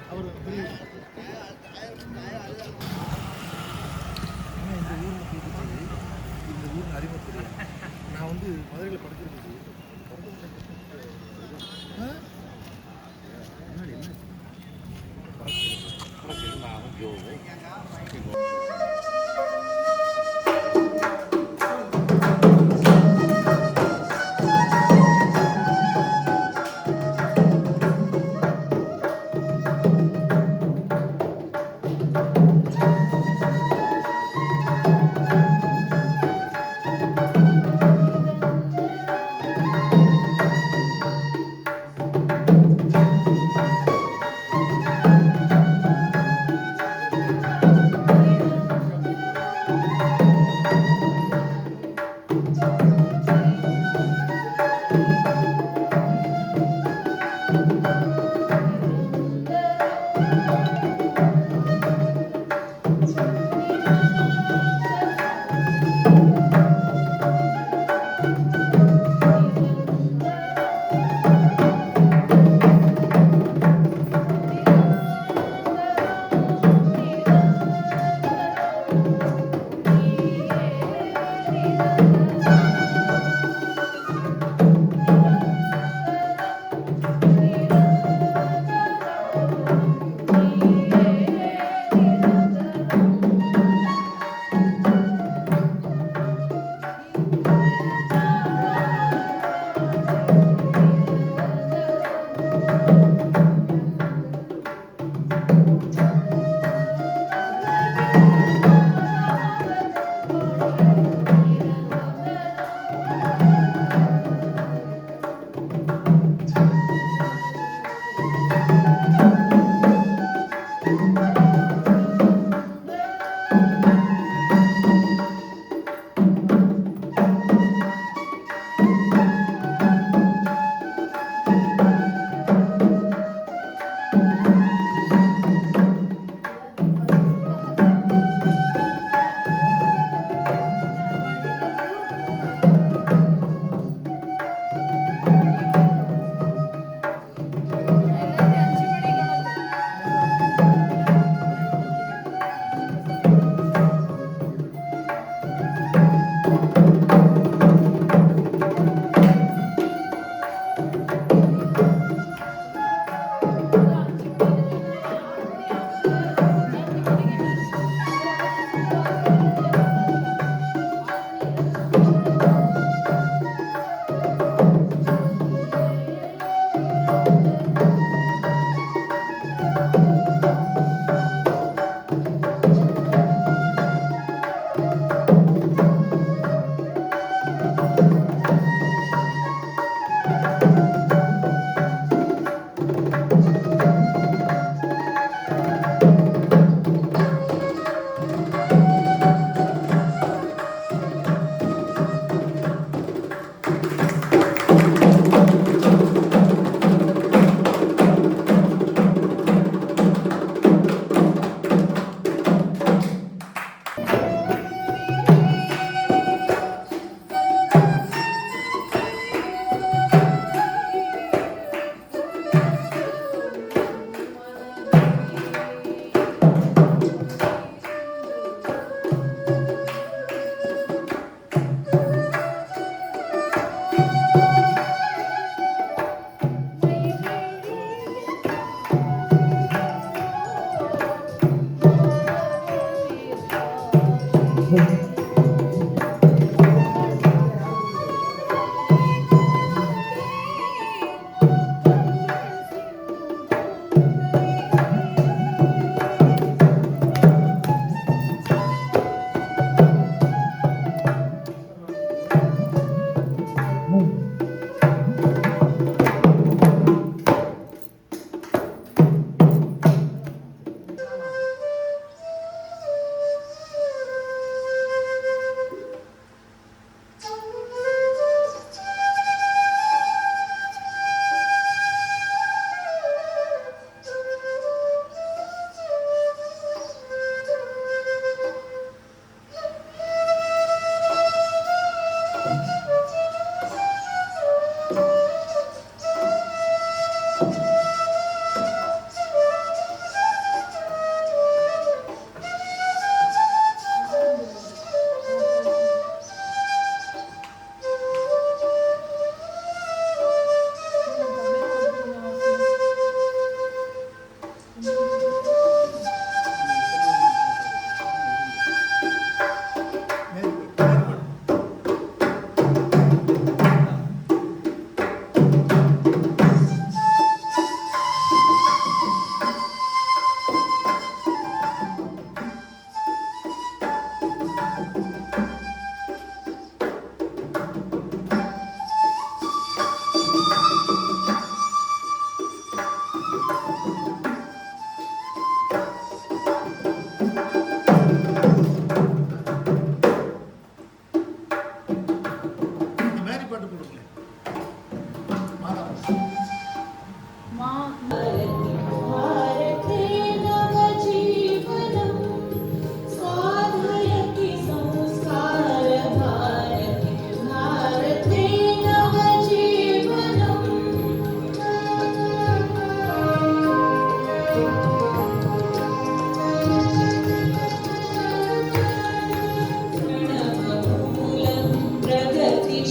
அவர் இந்த ஊர் அறிமுக தெரியும். நான் வந்து மதுரையில் படிச்சிருக்கேன்.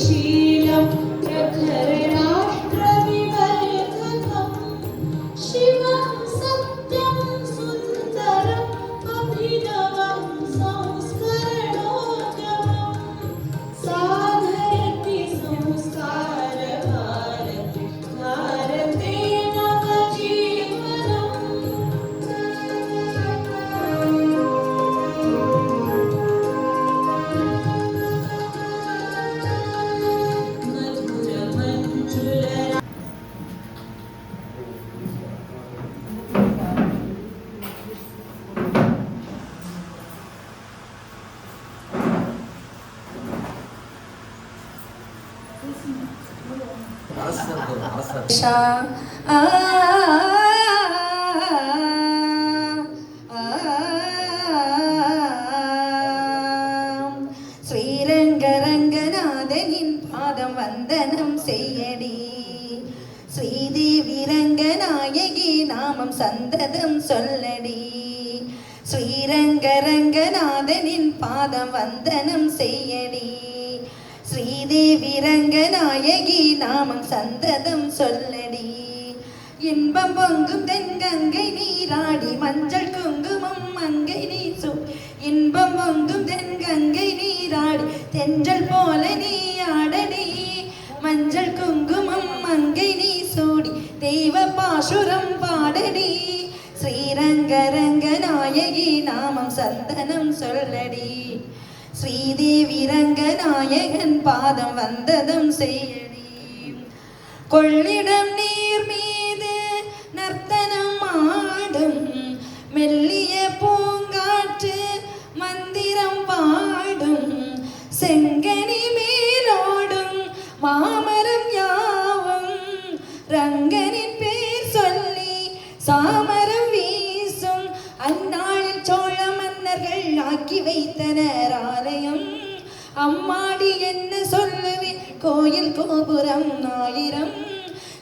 शीलं प्रखरराष्ट्रविवर्धकम् शिवं सत्यं सुन्दरम् अभिनवं संस्करणोद्यमम् साधयति संस्कारभारति भारते ஸ்ரீரங்கரங்கநாதனின் பாதம் வந்தனம் செய்யடி ஸ்ரீதேவி ரங்கநாயகி நாமம் சந்ததம் சொல்லடி ஸ்ரீரங்கரங்கநாதனின் பாதம் வந்தனம் செய்யடி ஸ்ரீதேவி ரங்கநாயகி நாமம் சந்ததம் சொல்லடி இன்பம் பொங்கும் தென்கங்கை நீராடி மஞ்சள் குங்குமம் மங்கை நீ இன்பம் பொங்கும் தென்கங்கை நீராடி தென்றல் போல நீ ஆடடி மஞ்சள் குங்குமம் மங்கை நீ சூடி தெய்வ பாசுரம் பாடடி ஸ்ரீரங்கரங்கநாயகி நாமம் சந்தனம் சொல்லடி ஸ்ரீதேவி ரங்கநாயகன் பாதம் வந்ததம் செய்யடி கொள்ளிடம் நீர் மீது நர்த்தனம் ஆடும் மெல்லிய பூங்காற்று மந்திரம் பாடும் செங்கனி மேலோடும் மாமரம் யாவும் ரங்கனின் பேர் சொல்லி சாமரம் வீசும் அந்நாளில் சோழ மன்னர்கள் ஆக்கி வைத்தனர் ஆலயம் அம்மாடி என்ன சொல்லுவேன் கோயில் கோபுரம் 1000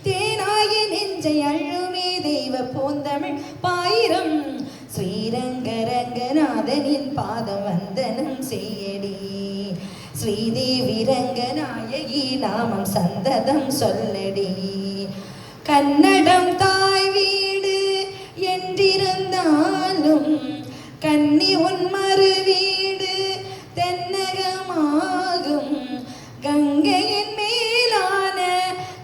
தேனாய நெஞ்சை அள்ளுமே தெய்வ பூந்தமிழ் பாயிரம் ஸ்ரீரங்கரங்கநாதனின் பாதம் வந்தனம் செய்யடி ஸ்ரீதேவி ரங்கநாயகி நாமம் சந்ததம் சொல்லடி கன்னடம் தாய் வீடு என்றிருந்தாலும் கன்னி உன் மறு வீடு தென்னகமாகும் கங்கையின் மேலான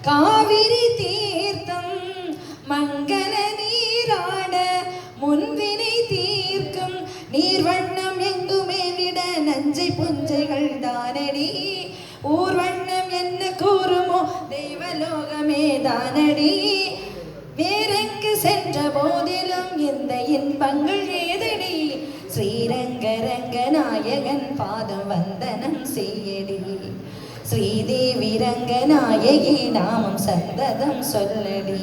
காவிரி தீர்த்தம் மங்கள நீராட முன்வினை தீர்க்கும் நீர்வண்ணம் எங்குமே விட நஞ்சை புஞ்சைகள் தானடி ஊர்வண்ணம் என்ன கூறுமோ தெய்வலோகமே தானடி வேறெங்கு சென்ற போதிலும் இந்த இன்பங்கள் ஏதடி ஸ்ரீரங்கரங்கநாயகன் பாதம் வந்தனம் செய்யடி ஸ்ரீதேவி ரங்கநாயகி நாமம் சந்ததம் சொல்லடி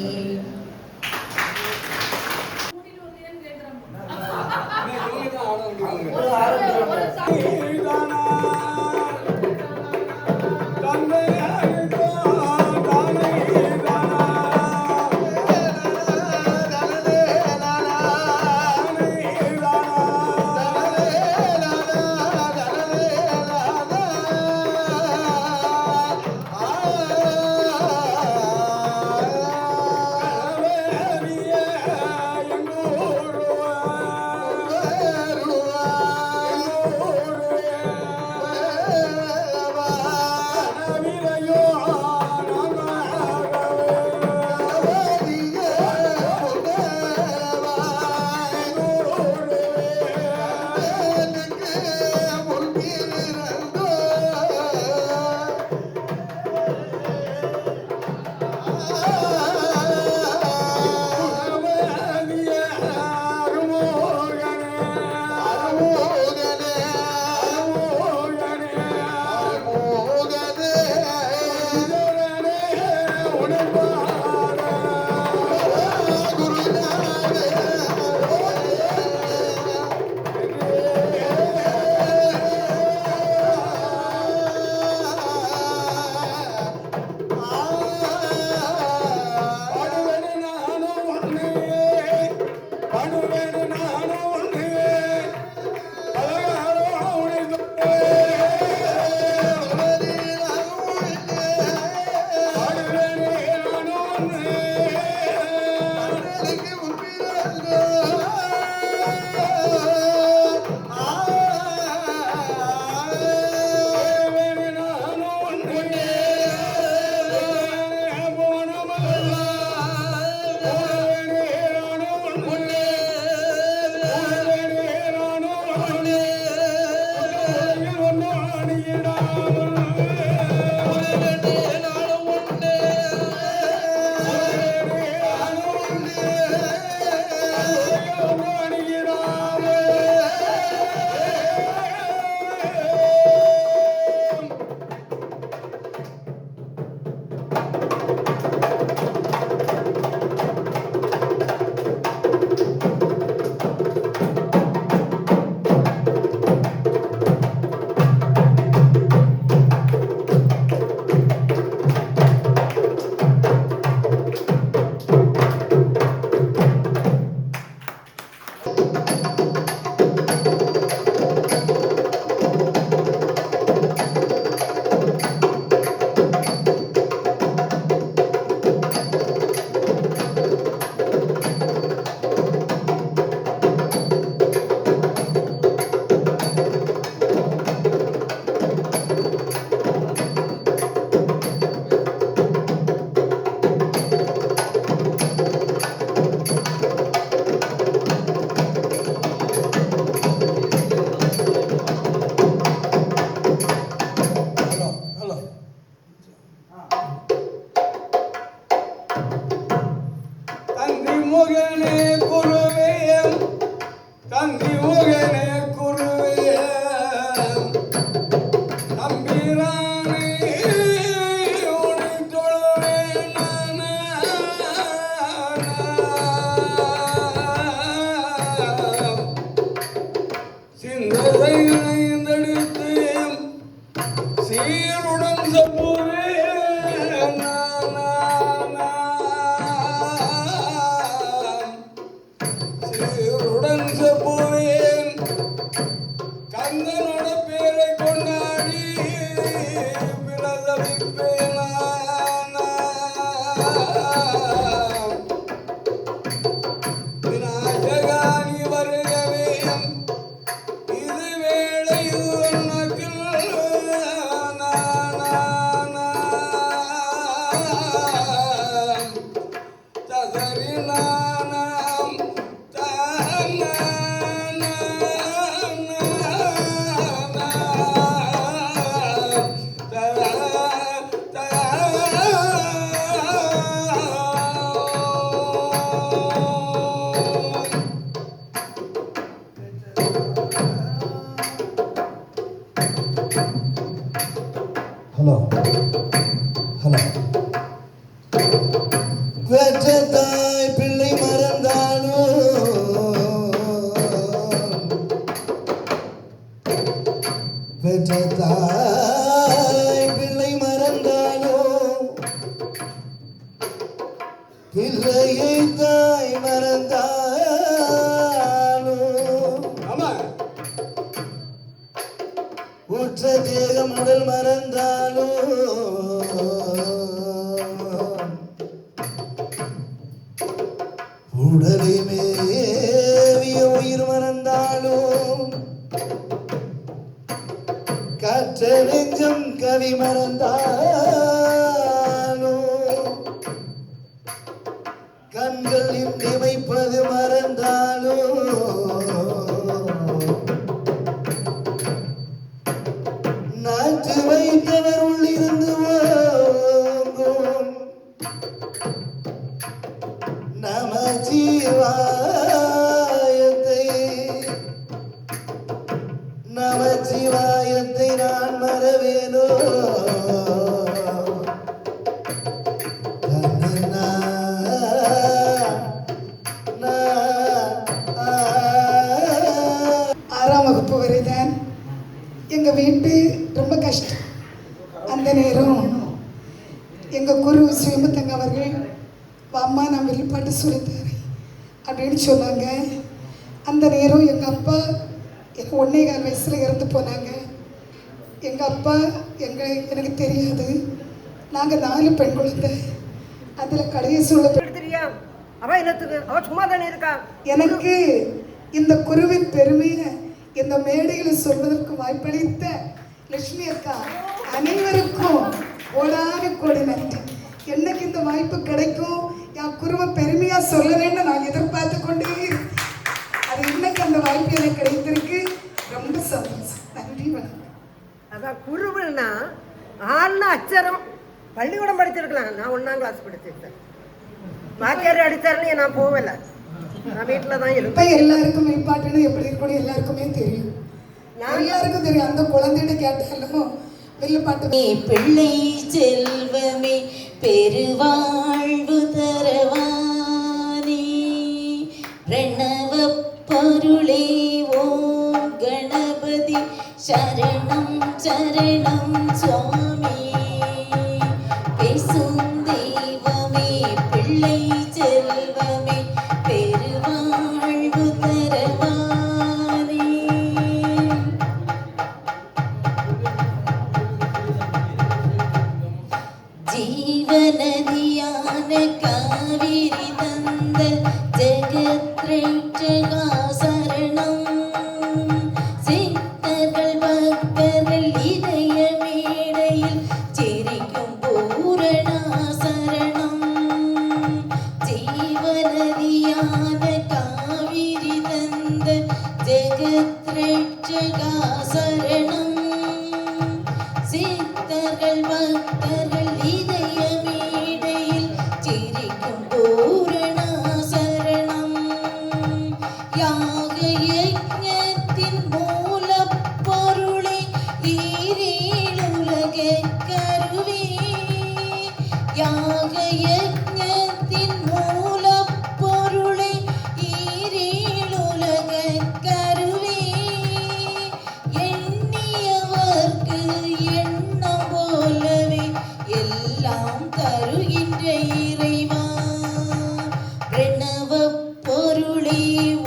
பிள்ளையை தாய் மறந்தாலும் ஆமா உற்ற தேகம் உடல் மறந்தாலும் உடலை மேவிய உயிர் மறந்தாலும் கற்ற நெஞ்சம் கவி மறந்தாலும் கண்கள் இமைப்பது மறந்தாலும் நாட்டு வைத்தவர் உள்ளிருந்து ஓங்கும் நமச்சிவாயத்தை நான் மறவேனோ ஆறாம் வகுப்பு வரைதான் எங்கள் வீட்டு ரொம்ப கஷ்டம். அந்த நேரம் எங்கள் குரு ஸ்ரீமத்தங்க அவர்கள் அம்மா நான் வெளிப்பாட்டு சொல்லித்தரேன் அப்படின்னு சொன்னாங்க. அந்த நேரம் எங்கள் அப்பா எனக்கு 1.25 வயசில் இறந்து போனாங்க. எங்கள் அப்பா எனக்கு தெரியாது. நாங்கள் 4 பெண் குழந்தை. அதில் கடையை சொல்ல எனக்கு இந்த குருவின் பெருமையை இந்த மேடையில் சொல்வதற்கு வாய்ப்பளித்த லட்சுமி அக்கா அனைவருக்கும் கோடான கோடி நன்றி. என்னைக்கு இந்த வாய்ப்பு கிடைக்கும் என் குருவை பெருமையா சொல்லணும்னு நான் எதிர்பார்த்து கொண்டே இருக்கேன். அது இன்னைக்கு அந்த வாய்ப்பு எனக்கு கிடைத்திருக்கு. ரொம்ப சந்தோஷம். நன்றி, வணக்கம். அதான் குருவுன்னா ஆள்னா அச்சரம் பள்ளிக்கூடம் படிச்சிருக்கலாம். நான் 1ஆம் கிளாஸ் படிச்சிருக்கேன். வாத்தியார் அடித்தாருன்னு நான் போகல, நான் வீட்டில் தான் இருப்பேன். இப்போ எல்லாருக்கும் வெளிப்பாட்டுன்னு எப்படி இருக்கணும் எல்லாருக்குமே தெரியும். எல்லாருக்கும் தெரியும். அந்த குழந்தைகிட்ட கேட்டாலும் வெளிப்பாட்டு பிள்ளை செல்வமே பெருவாழ்வு தரவானே பிரணவ பொருளே ஓம் கணபதி சரணம் சரணம் சுவாமி பேசும் தெய்வமே பிள்ளை செல்வமே பெருவாழ்வு தரவானே ஜீவநதியான காவிரி தந்த ஜெகத்ரட்சகா சரணம் சித்தர்கள் பக்தர்கள் இதய மேடையில் சிரிக்கும் பூரணா சரணம் ஜீவநதியான காவிரி தந்த ஜெகத்ரட்சகா சரணம் சித்தர்கள் பக்தர்கள் இதய மேடையில் சிரிக்கும் பூரணா சரணம் யாக யஜ்ஞத்தின் மூலப்பொருளே ஈரேழுலக கருவே யாக யஜ்ஞத்தின் மூலப்பொருளே ஈரேழுலக கருவே எண்ணியவர்க்கு எண்ணம் போலவே எல்லாம் தருகின்ற இறைவா பிரணவ பொருளே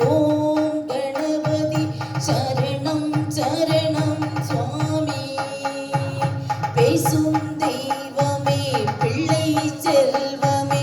ஓம் கணபதி சரணம் சரணம் சுவாமி பேசும் தெய்வமே பிள்ளை செல்வமே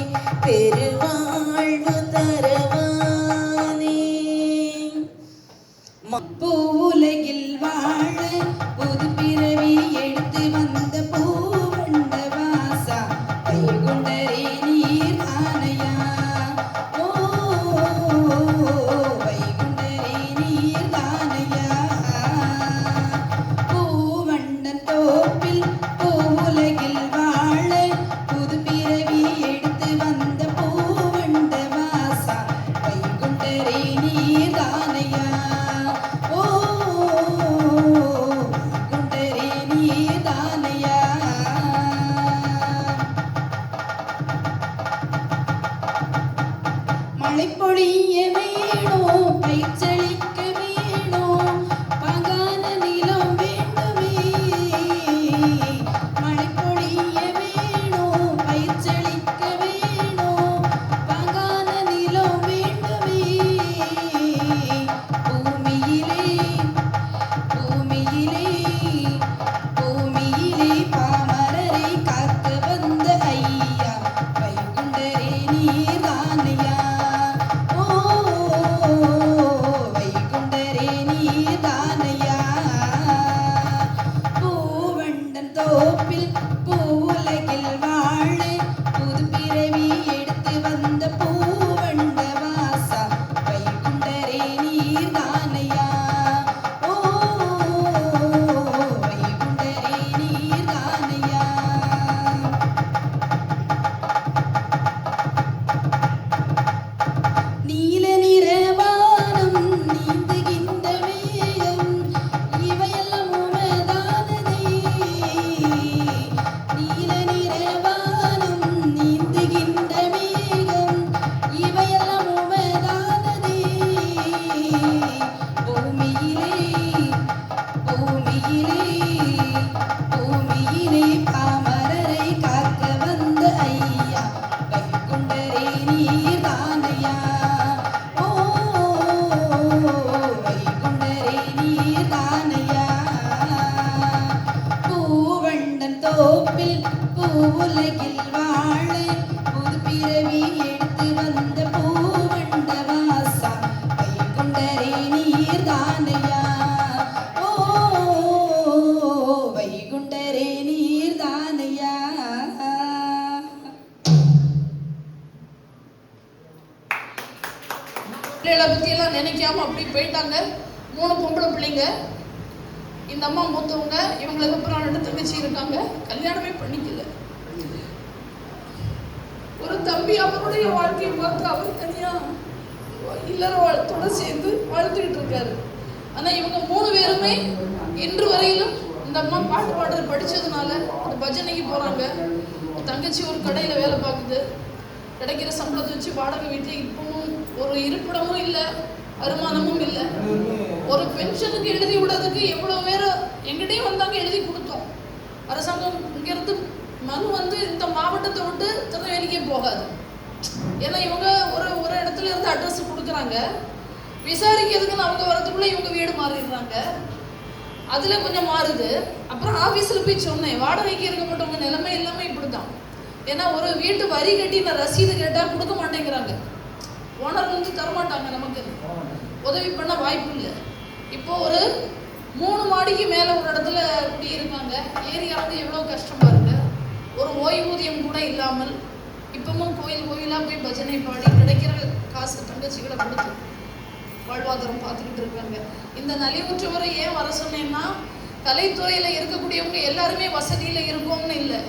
உலகில் வாழ புது பிறவி எடுத்து வந்த பூவண்டவாசா வைகுண்டரே நீர்தானையா ஓ வைகுண்டரே நீர்தானையா. பிள்ளைகளை பற்றியெல்லாம் நினைக்காம அப்படி போயிட்டாங்க. 3 பொம்பளை பிள்ளைங்க. இந்த அம்மா மூத்தவங்க. இவங்களுக்கு அப்புறம் 2 தங்கச்சி இருக்காங்க. கல்யாணமே பண்ணிக்கல. ஒரு தம்பி அவருடைய வாழ்க்கையை பார்த்து அவர் தனியா இல்லறத்தோட சேர்ந்து வாழ்த்துக்கிட்டு இருக்காரு. ஆனா இவங்க 3 பேருமே இன்று வரையிலும் இந்த அம்மா பாட்டு பாடுறது படிச்சதுனால அந்த பஜனைக்கு போறாங்க. தங்கச்சி ஒரு கடையில வேலை பார்க்குது. கிடைக்கிற சம்பளத்தை வச்சு வாடகை வீட்டில் இப்பவும் ஒரு இருப்பிடமும் இல்லை, வருமானமும் இல்லை. ஒரு பென்ஷனுக்கு எழுதி விடுறதுக்கு எவ்வளோ பேர் எங்கிட்டையும் வந்தாங்க, எழுதி கொடுத்தோம். அரசாங்கம் இங்கேருந்து மனு வந்து இந்த மாவட்டத்தை விட்டு திருநெல்வேலிக்கே போகாது. ஏன்னா இவங்க ஒரு இடத்துல இருந்து அட்ரஸ் கொடுக்குறாங்க. விசாரிக்கிறதுக்குன்னு அவங்க வரதுக்குள்ளே இவங்க வீடு மாறிடுறாங்க. அதில் கொஞ்சம் மாறுது. அப்புறம் ஆஃபீஸில் போய் சொன்னேன், வாடகைக்கு இருக்கப்பட்டவங்க நிலைமை எல்லாமே இப்படி தான். ஏன்னா ஒரு வீட்டு வரி கட்டி நான் ரசீது கேட்டால் கொடுக்க மாட்டேங்கிறாங்க. ஓனர் வந்து தரமாட்டாங்க, நமக்கு உதவி பண்ண வாய்ப்பு இல்லை. இப்போ ஒரு 3 மாடிக்கு மேலே ஒரு இடத்துல குடியிருக்காங்க. ஏரியாவுக்கு எவ்வளோ கஷ்டம் பாருங்க. ஒரு ஓய்வூதியம் கூட இல்லாமல் இப்பவும் கோயிலாக போய் பஜனை பாடி கிடைக்கிற காசு தங்கச்சிகளை கொடுத்து வாழ்வாதாரம் பார்த்துக்கிட்டு இருக்காங்க. இந்த நலிவுற்றவரை ஏன் வர சொன்னேன்னா, கலைத்துறையில் இருக்கக்கூடியவங்க எல்லாருமே வசதியில் இருக்கோம்னு இல்லை.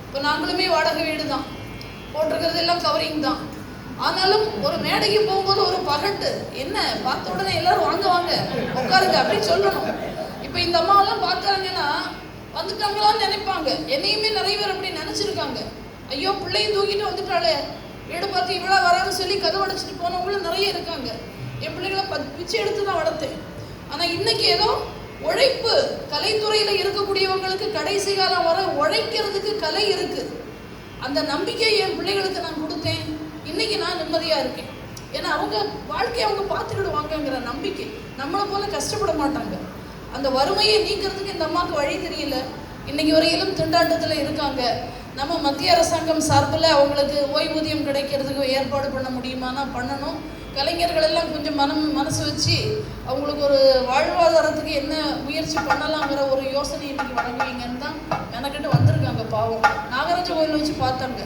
இப்போ நாங்களுமே வாடகை வீடு தான், போட்டிருக்கிறது எல்லாம் கவரிங் தான். ஆனாலும் ஒரு மேடைக்கு போகும்போது ஒரு பகட்டு என்ன பார்த்த உடனே எல்லாரும் வாங்க வாங்க உட்காருங்க அப்படின்னு சொல்லணும். இப்போ இந்த அம்மாவெல்லாம் பார்த்தாங்கன்னா வந்துட்டாங்களான்னு நினைப்பாங்க. என்னையுமே நிறைய பேர் அப்படி நினச்சிருக்காங்க. ஐயோ பிள்ளையும் தூக்கிட்டு வந்துட்டாலே, வீடு பார்த்து இவ்வளோ வரான்னு சொல்லி கதவு அடைச்சிட்டு போனவங்களும் நிறைய இருக்காங்க. என் பிள்ளைகளை பிச்சை எடுத்து தான் வளர்த்தேன். ஆனால் இன்னைக்கு ஏதோ உழைப்பு, கலைத்துறையில் இருக்கக்கூடியவங்களுக்கு கடைசி காலம் வர உழைக்கிறதுக்கு கலை இருக்கு. அந்த நம்பிக்கையை என் பிள்ளைகளுக்கு நான் கொடுத்தேன். இன்னைக்கு நான் நிம்மதியாக இருக்கேன். ஏன்னா அவங்க வாழ்க்கையை அவங்க பார்த்துக்கிடுவாங்கங்கிற நம்பிக்கை. நம்மளை போல கஷ்டப்பட மாட்டாங்க. அந்த வறுமையை நீக்கிறதுக்கு இந்த அம்மாவுக்கு வழி தெரியல. இன்னைக்கு வரையிலும் திண்டாட்டத்தில் இருக்காங்க. நம்ம மத்திய அரசாங்கம் சார்பில் அவங்களுக்கு ஓய்வூதியம் கிடைக்கிறதுக்கு ஏற்பாடு பண்ண முடியுமானா பண்ணணும். கலைஞர்கள் எல்லாம் கொஞ்சம் மனசு வச்சு அவங்களுக்கு ஒரு வாழ்வாதாரத்துக்கு என்ன முயற்சி பண்ணலாங்கிற ஒரு யோசனை இன்னைக்கு வழங்குவீங்கன்னு தான் எனக்கிட்ட வந்திருக்காங்க. பாவம் நாகராஜ கோயில் வச்சு பார்த்தாங்க.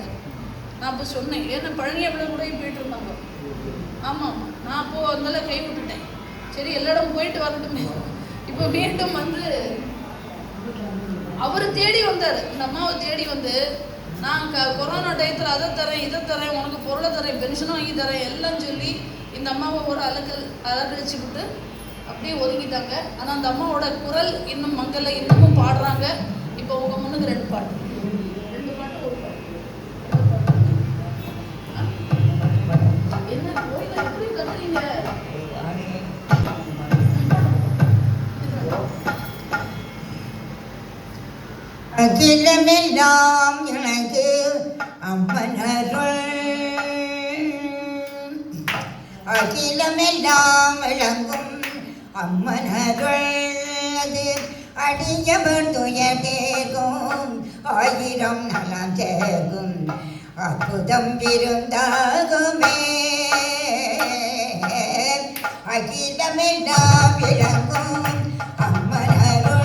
நான் இப்போ சொன்னேன், ஏன்னா பழனி அவ்வளோ கூட போயிட்டு இருந்தாங்க. ஆமாம், நான் அப்போது அதனால கை விட்டுட்டேன். சரி எல்லா இடம் போயிட்டு வரட்டுமே. இப்போ மீண்டும் வந்து அவர் தேடி வந்தார். இந்த அம்மாவை தேடி வந்து, நான் கொரோனா டயத்தில் அதை தரேன் இதை தரேன், உனக்கு பொருளை தரேன், பென்ஷனும் வாங்கி தரேன் எல்லாம் சொல்லி இந்த அம்மாவை ஒரு அலக்கழிச்சு விட்டு அப்படியே ஒதுங்கிட்டாங்க. ஆனால் அந்த அம்மாவோட குரல் இன்னும் மங்கலை, இன்னமும் பாடுறாங்க. இப்போ உங்கள் முன்னுக்கு 2 பாட்டு, 2 பாட்டு, 1 பாட்டு. என்ன கோயிலை எப்படி கட்டுறீங்க? அகிலமெல்லாம் எனக்கு அம்மனருள், அகிலமெல்லாம் விளங்கும் அம்மனருள். அது அடியவர் துயர் தேகும், 1000 நலம் தேகும், அற்புதம் விருந்தாகுமே. அகிலமெல்லாம் விளங்கும் அம்மனருள்.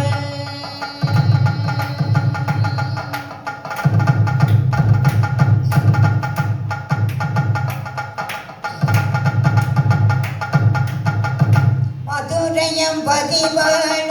மதுரையம் பதிவான